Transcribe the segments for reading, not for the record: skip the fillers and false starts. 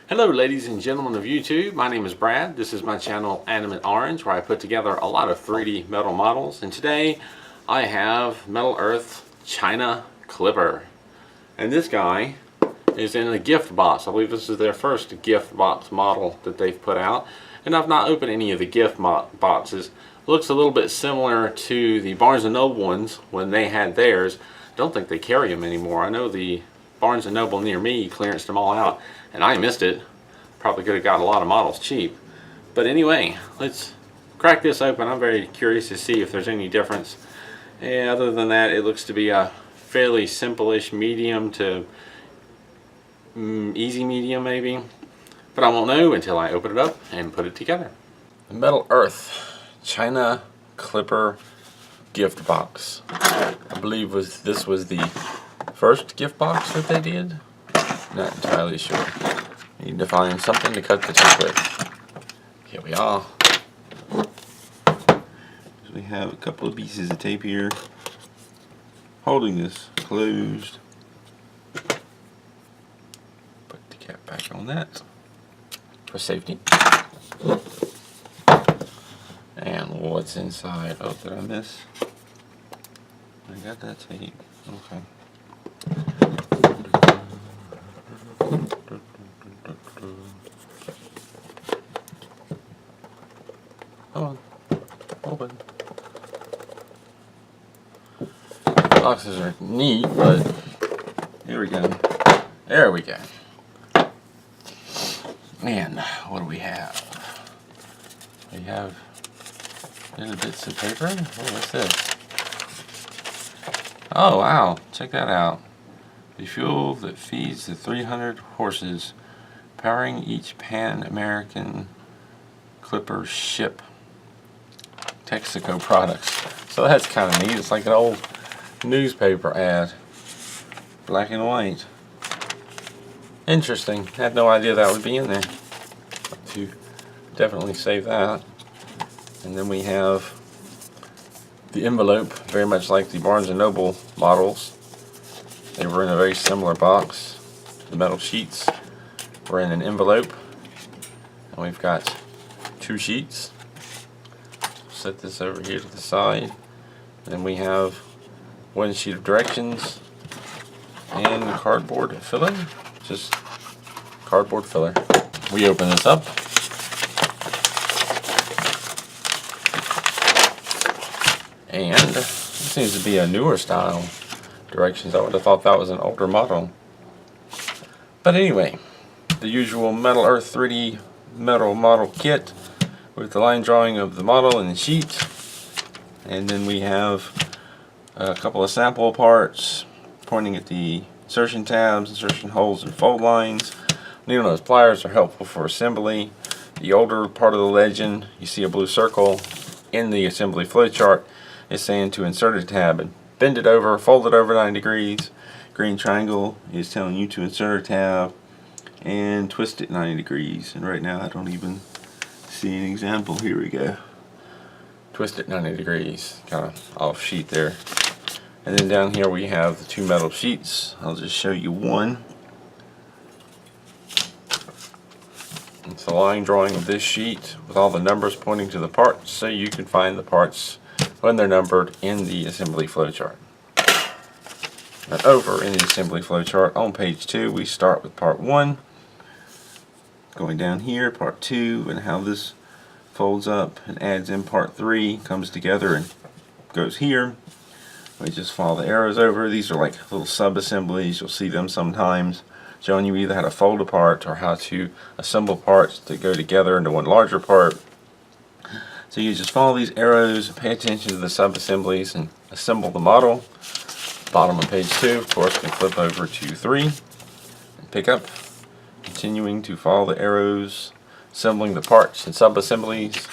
Hello ladies and gentlemen of YouTube, my name is Brad. This is my channel Animate Orange, where I put together a lot of 3D metal models, and today I have Metal Earth China Clipper. And this guy is in a gift box. I believe this is their first gift box model that they've put out, and I've not opened any of the gift boxes. Looks a little bit similar to the Barnes & Noble ones when they had theirs. Don't think they carry them anymore. I know the Barnes & Noble near me clearanced them all out, and I missed it. Probably could have got a lot of models cheap. But anyway, let's crack this open. I'm very curious to see if there's any difference. And other than that, it looks to be a fairly simple-ish medium to easy medium maybe. But I won't know until I open it up and put it together. The Metal Earth China Clipper gift box. I believe this was the first gift box that they did. Not entirely sure. Need to find something to cut the tape with. Here we are. So we have a couple of pieces of tape here holding this closed. Put the cap back on that for safety. And what's inside? Oh, did I miss? I got that tape. Okay. Come on, open. Boxes are neat, but here we go. There we go. And what do we have? We have little bits of paper. Oh, what's this? Oh wow, check that out. The fuel that feeds the 300 horses powering each Pan-American Clipper ship. Prosecco products. So that's kind of neat. It's like an old newspaper ad. Black and white. Interesting. Had no idea that would be in there. To definitely save that. And then we have the envelope, very much like the Barnes & Noble models. They were in a very similar box. The metal sheets were in an envelope. And we've got two sheets. Set this over here to the side. Then we have one sheet of directions and cardboard filler. Just cardboard filler. We open this up. And this seems to be a newer style directions. I would have thought that was an older model. But anyway, the usual Metal Earth 3D metal model kit with the line drawing of the model and the sheet. And then we have a couple of sample parts pointing at the insertion tabs, insertion holes, and fold lines. Needle nose pliers are helpful for assembly. The older part of the legend, you see a blue circle in the assembly flowchart, is saying to insert a tab and bend it over, fold it over 90 degrees. Green triangle is telling you to insert a tab and twist it 90 degrees. And right now I don't even see an example. Here we go. Twist it 90 degrees, kind of off sheet there. And then down here we have the two metal sheets. I'll just show you one. It's a line drawing of this sheet with all the numbers pointing to the parts, so you can find the parts when they're numbered in the assembly flowchart. And over in the assembly flowchart on page 2, we start with part 1. Going down here, part 2, and how this folds up and adds in part 3, comes together and goes here. We just follow the arrows over. These are like little sub-assemblies. You'll see them sometimes, showing you either how to fold a part or how to assemble parts to go together into one larger part. So you just follow these arrows, pay attention to the sub-assemblies, and assemble the model. Bottom of page 2, of course, can flip over to 3 and pick up. Continuing to follow the arrows, assembling the parts and sub-assemblies.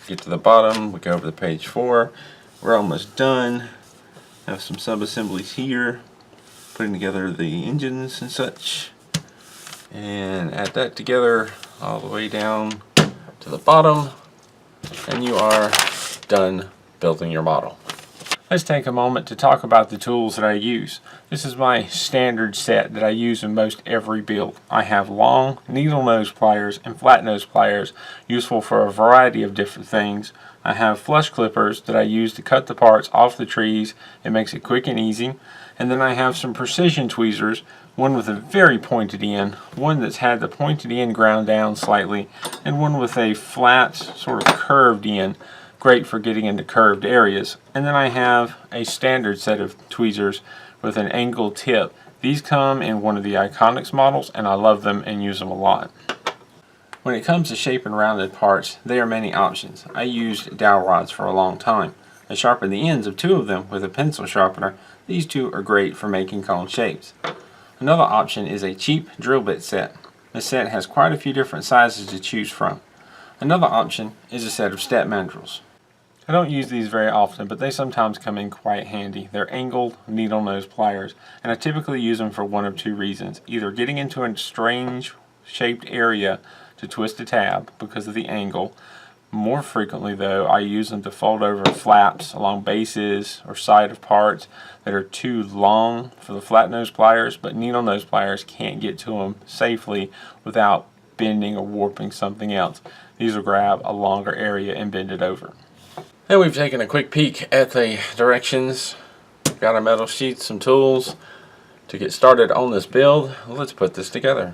Get to the bottom, we go over to page 4. We're almost done. Have some sub-assemblies here, putting together the engines and such. And add that together all the way down to the bottom, and you are done building your model. Let's take a moment to talk about the tools that I use. This is my standard set that I use in most every build. I have long needle nose pliers and flat nose pliers, useful for a variety of different things. I have flush clippers that I use to cut the parts off the trees. It makes it quick and easy. And then I have some precision tweezers, one with a very pointed end, one that's had the pointed end ground down slightly, and one with a flat, sort of curved end. Great for getting into curved areas. And then I have a standard set of tweezers with an angled tip. These come in one of the Iconics models, and I love them and use them a lot. When it comes to shaping rounded parts, there are many options. I used dowel rods for a long time. I sharpened the ends of 2 of them with a pencil sharpener. These 2 are great for making cone shapes. Another option is a cheap drill bit set. This set has quite a few different sizes to choose from. Another option is a set of step mandrels. I don't use these very often, but they sometimes come in quite handy. They're angled needle nose pliers, and I typically use them for one of 2 reasons. Either getting into a strange shaped area to twist a tab because of the angle. More frequently though, I use them to fold over flaps along bases or side of parts that are too long for the flat nose pliers, but needle nose pliers can't get to them safely without bending or warping something else. These will grab a longer area and bend it over. Then we've taken a quick peek at the directions. Got our metal sheets, some tools to get started on this build. Let's put this together.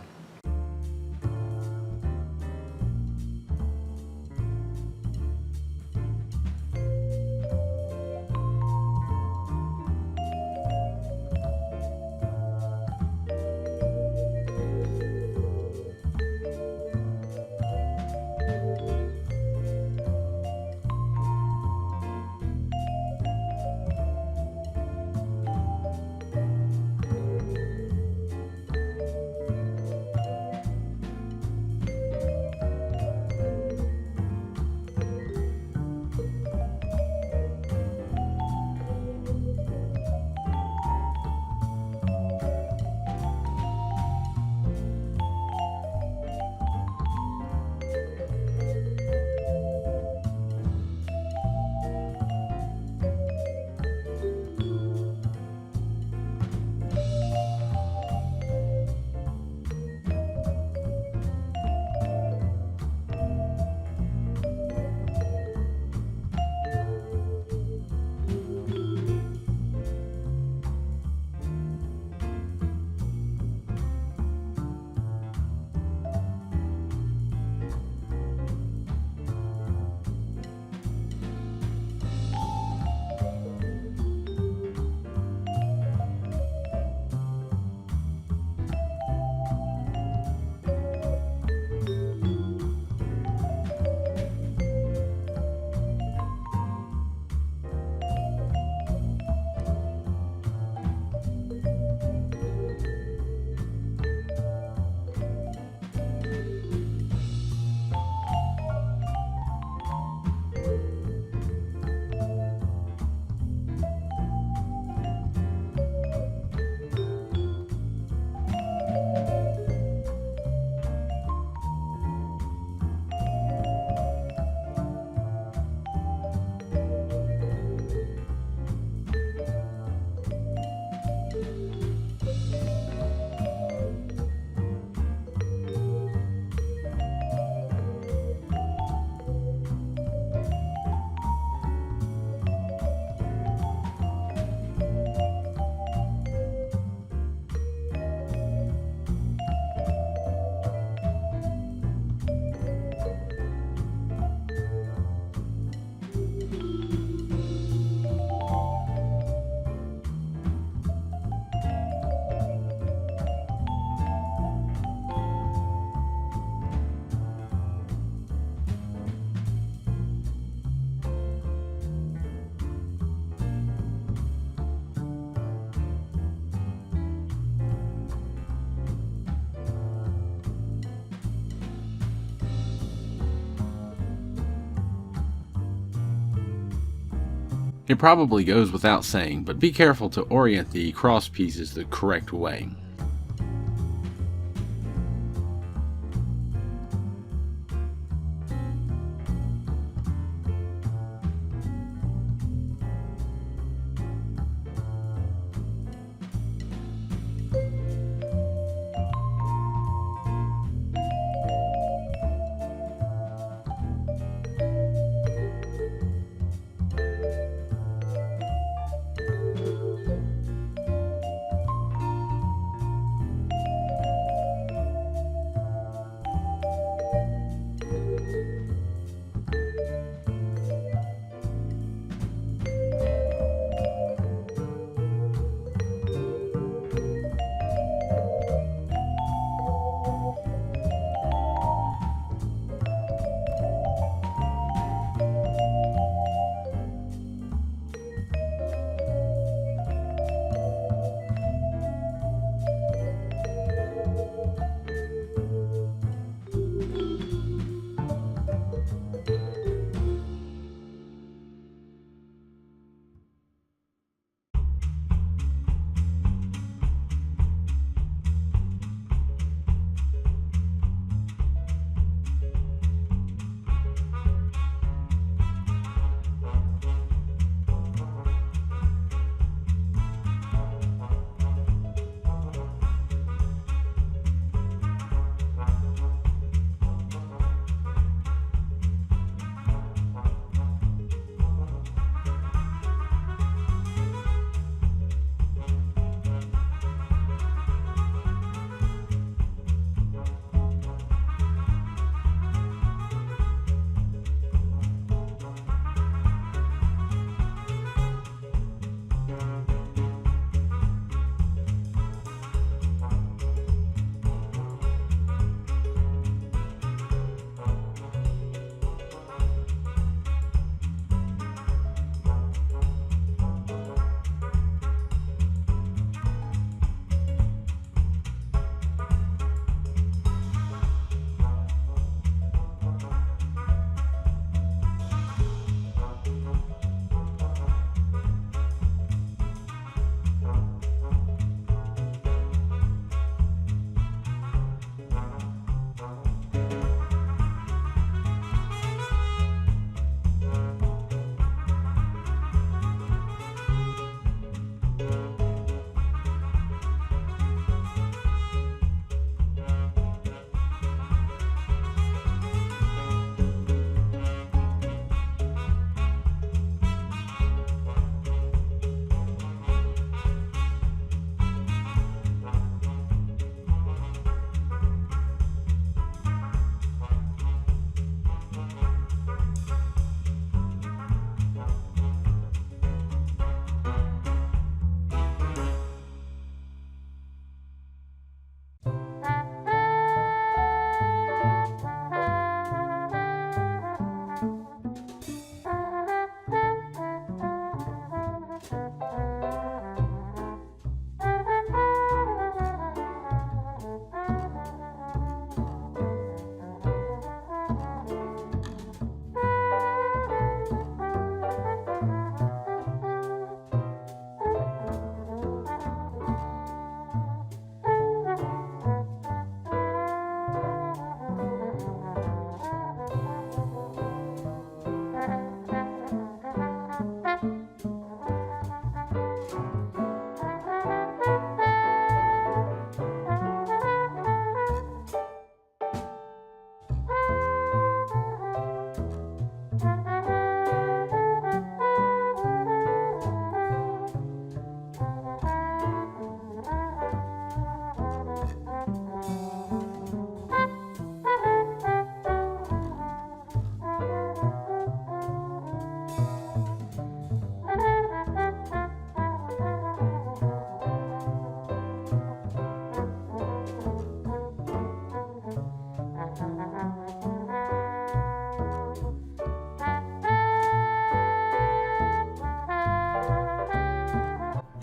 It probably goes without saying, but be careful to orient the cross pieces the correct way.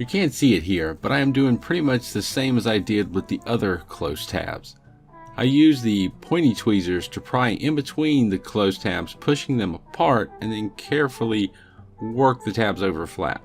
You can't see it here, but I am doing pretty much the same as I did with the other closed tabs. I use the pointy tweezers to pry in between the closed tabs, pushing them apart, and then carefully work the tabs over flat.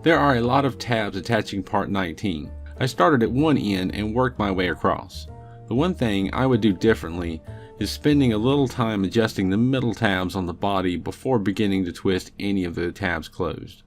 There are a lot of tabs attaching part 19. I started at one end and worked my way across. The one thing I would do differently is spending a little time adjusting the middle tabs on the body before beginning to twist any of the tabs closed.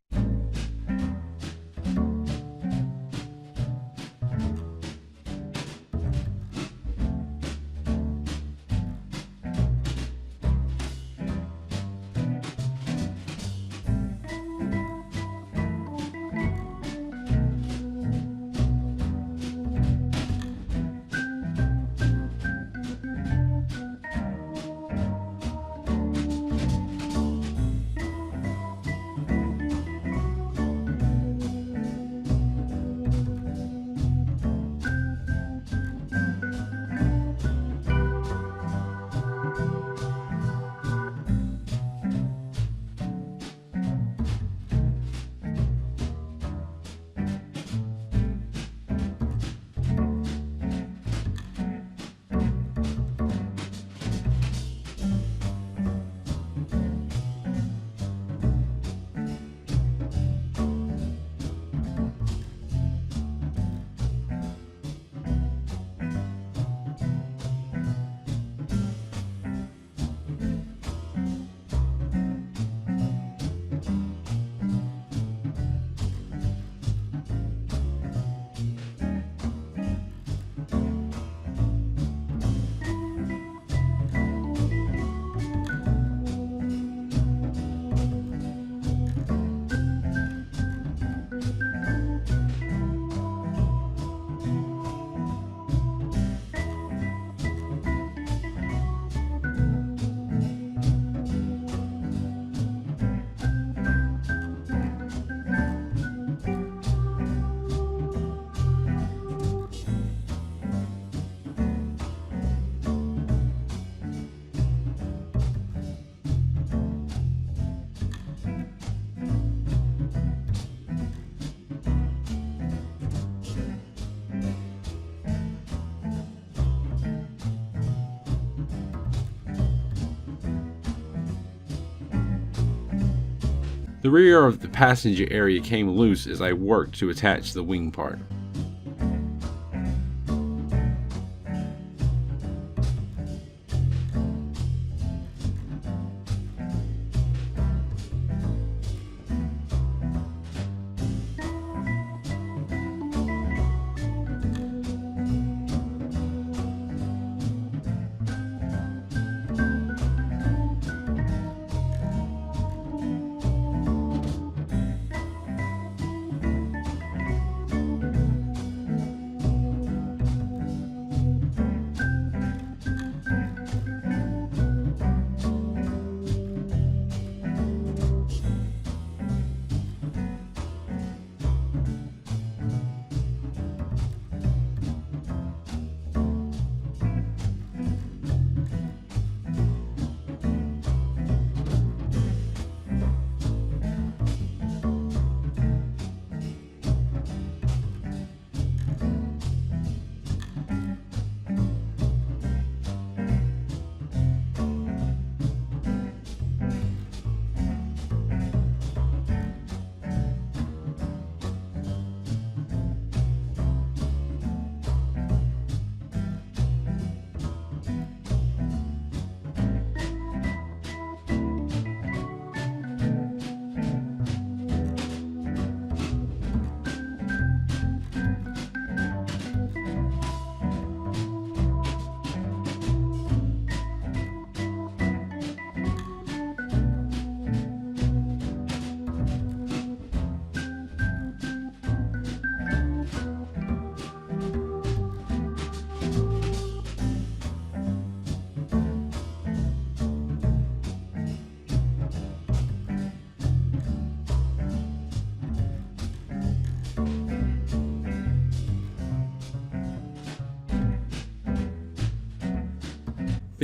The rear of the passenger area came loose as I worked to attach the wing part.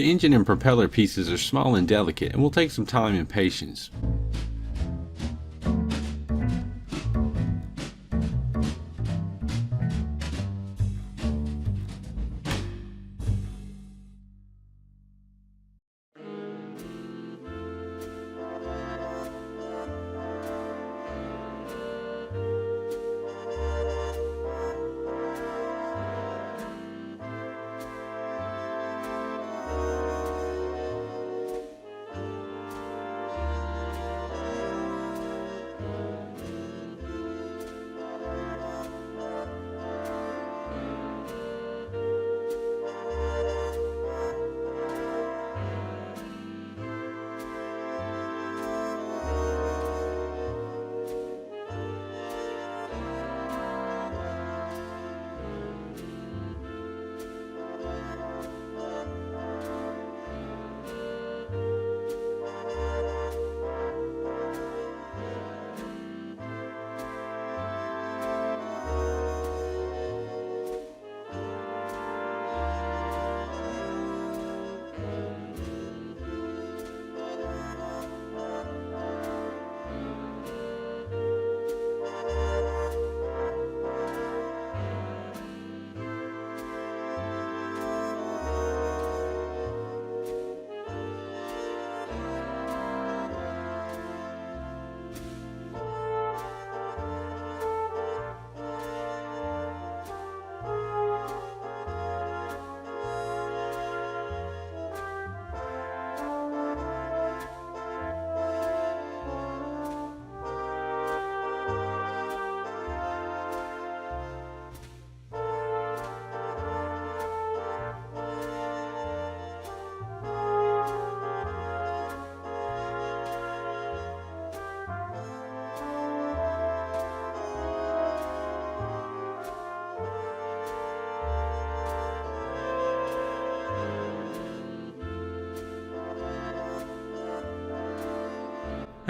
The engine and propeller pieces are small and delicate and will take some time and patience.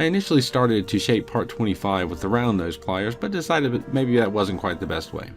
I initially started to shape part 25 with the round nose pliers, but decided that maybe that wasn't quite the best way.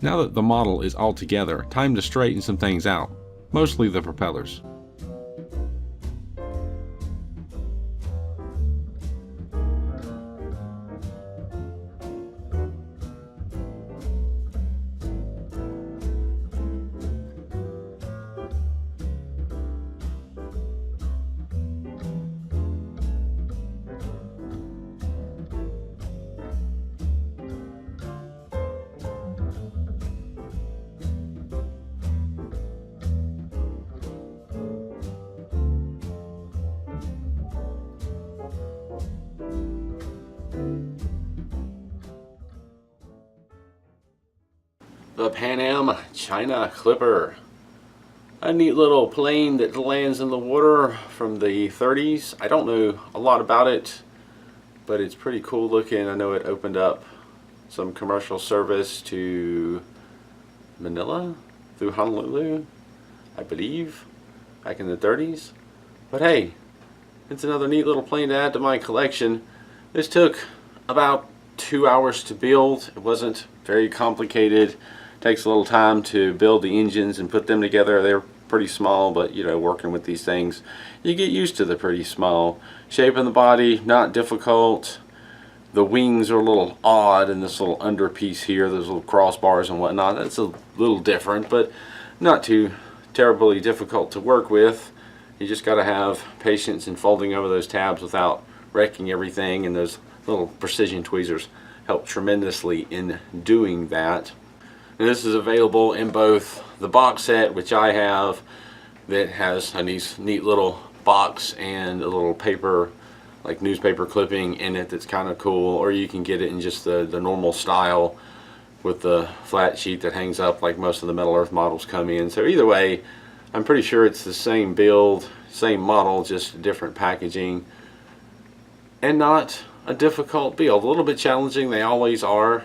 Now that the model is all together, time to straighten some things out, mostly the propellers. The Pan Am China Clipper. A neat little plane that lands in the water from the 30s. I don't know a lot about it, but it's pretty cool looking. I know it opened up some commercial service to Manila through Honolulu, I believe, back in the 30s. But hey, it's another neat little plane to add to my collection. This took about 2 hours to build. It wasn't very complicated. Takes a little time to build the engines and put them together. They're pretty small, but you know, working with these things, you get used to the pretty small shape of the body. Not difficult. The wings are a little odd in this little under piece here. Those little crossbars and whatnot. That's a little different, but not too terribly difficult to work with. You just got to have patience in folding over those tabs without wrecking everything, and those little precision tweezers help tremendously in doing that. And this is available in both the box set, which I have, that has a neat little box and a little paper, like newspaper clipping in it that's kind of cool, or you can get it in just the normal style with the flat sheet that hangs up like most of the Metal Earth models come in. So either way, I'm pretty sure it's the same build, same model, just different packaging, and not a difficult build. A little bit challenging, they always are,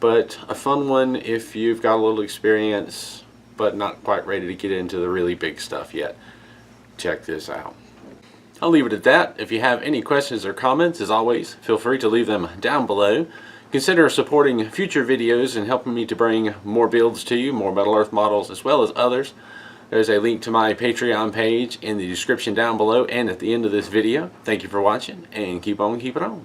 but a fun one if you've got a little experience but not quite ready to get into the really big stuff yet. Check this out. I'll leave it at that. If you have any questions or comments, as always, feel free to leave them down below. Consider supporting future videos and helping me to bring more builds to you, more Metal Earth models as well as others. There's a link to my Patreon page in the description down below and at the end of this video. Thank you for watching, and keep on keeping on.